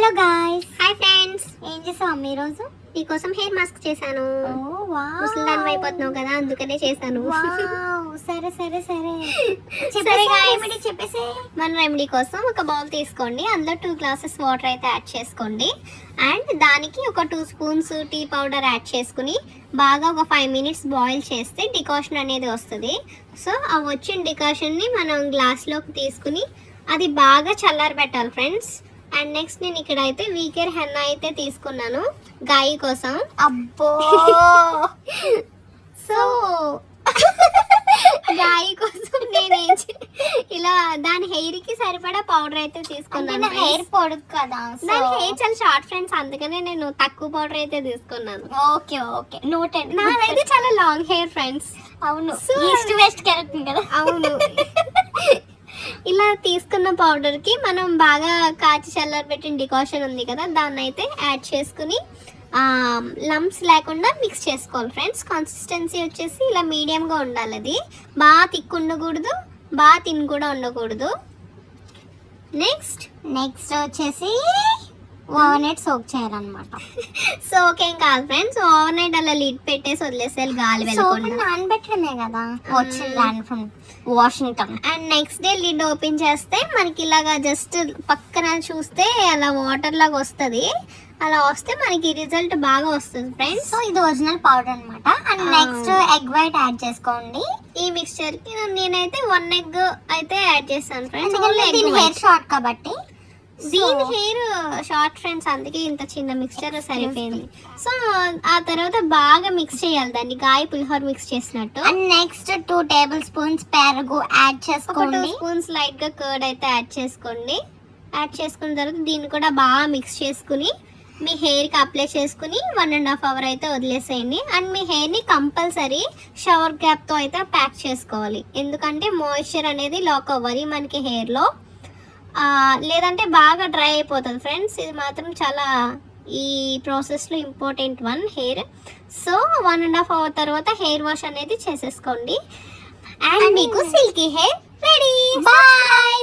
Hello guys, hi friends. ఏం చేసావు అమ్మ ఈరోజు? నీకోసం హెయిర్ మాస్క్ చేశాను. ముసలిదాన్ని అయిపోతున్నావు కదా, అందుకనే చేశాను. సరే సరే సరే సరే guys. రెమెడీ చెప్పేసి. మన రెమెడీ కోసం ఒక బౌల్ తీసుకోండి, అందులో 2 గ్లాసెస్ వాటర్ అయితే యాడ్ చేసుకోండి. అండ్ దానికి ఒక 2 స్పూన్స్ టీ పౌడర్ యాడ్ చేసుకుని బాగా ఒక 5 మినిట్స్ బాయిల్ చేస్తే డికాషన్ అనేది వస్తుంది. సో ఆ వచ్చిన డికాషన్ని మనం గ్లాస్లోకి తీసుకుని అది బాగా చల్లారబెట్టాలి ఫ్రెండ్స్. అండ్ నెక్స్ట్ నేను ఇక్కడ అయితే వీకేర్ హెన్నా అయితే తీసుకున్నాను గాయి కోసం. అబ్బో సో గాయి కోసం నేను ఇలా దాని హెయిర్ కి సరిపడా పౌడర్ అయితే తీసుకున్నాను. హెయిర్ పొడుగు కదా, దాని హెయిర్ చాలా షార్ట్ ఫ్రెండ్స్, అందుకనే నేను తక్కువ పౌడర్ అయితే తీసుకున్నాను. Okay okay noted. నాదైతే చాలా లాంగ్ హెయిర్ ఫ్రెండ్స్. అవును, So, ఈస్ట్ వెస్ట్ కెరెక్ట్ కదా. అవును. ఇలా తీసుకున్న పౌడర్ కి మనం బాగా కాచి చల్లారబెట్టిన డికాషన్ ఉంది కదా, దాన్ని అయితే యాడ్ చేసుకుని లంప్స్ లేకుండా మిక్స్ చేసుకోవాలి ఫ్రెండ్స్. కన్సిస్టెన్సీ వచ్చేసి ఇలా మీడియంగా ఉండాలి. అది బాగా తిక్కు ఉండకూడదు, బాగా తిన్ కూడా ఉండకూడదు. నెక్స్ట్ వచ్చేసి ఓవర్ నైట్ సోక్ చేయాలన్నమాట. సోక్ ఏం కాదు ఫ్రెండ్స్, ఓవర్ నైట్ అలా లిడ్ పెట్టేసి వదిలేసేయాలి గాలి వెళ్ళకుండా. నానబెట్టడమే కదా వచ్చిన land from Washington. And next day lid open చేస్తే మనకి ఇలాగా జస్ట్ పక్కన చూస్తే అలా వాటర్ లాగా వస్తుంది. అలా వస్తే మనకి రిజల్ట్ బాగా వస్తుంది ఫ్రెండ్స్. సో ఇది ఒరిజినల్ పౌడర్ అన్నమాట. And next egg white add చేసుకోండి. ఈ మిక్స్చర్ కి నేనైతే 1 ఎగ్ అయితే యాడ్ చేస్తాను ఫ్రెండ్స్. దీని హెయిర్ షార్ట్ కాబట్టి. దీని హెయిర్ షార్ట్ ఫ్రెండ్స్, అందుకే ఇంత చిన్న మిక్స్చర్ సరిపోయింది. సో ఆ తర్వాత బాగా మిక్స్ చేయాలి దాన్ని, గాయ పులిహోర మిక్స్ చేసినట్టు. అండ్ నెక్స్ట్ 2 టేబుల్ స్పూన్స్ పెరుగు యాడ్ ఒక 2 చేసుకోండి. స్పూన్స్ లైట్ గా కర్డ్ అయితే యాడ్ చేసుకోండి. యాడ్ చేసుకున్న తర్వాత దీన్ని కూడా బాగా మిక్స్ చేసుకుని మీ హెయిర్ కి అప్లై చేసుకుని 1.5 అవర్ అయితే వదిలేసేయండి. అండ్ మీ హెయిర్ ని కంపల్సరీ షవర్ క్యాప్ తో అయితే ప్యాక్ చేసుకోవాలి, ఎందుకంటే మాయిశ్చర్ అనేది లాక్ అవ్వాలి మనకి హెయిర్ లో. లేదంటే బాగా డ్రై అయిపోతుంది ఫ్రెండ్స్. ఇది మాత్రం చాలా ఈ ప్రాసెస్లో important one hair. So 1.5 hour తర్వాత హెయిర్ వాష్ అనేది చేసేసుకోండి. అండ్ మీకు సిల్కీ హెయిర్ రెడీ. బాయ్.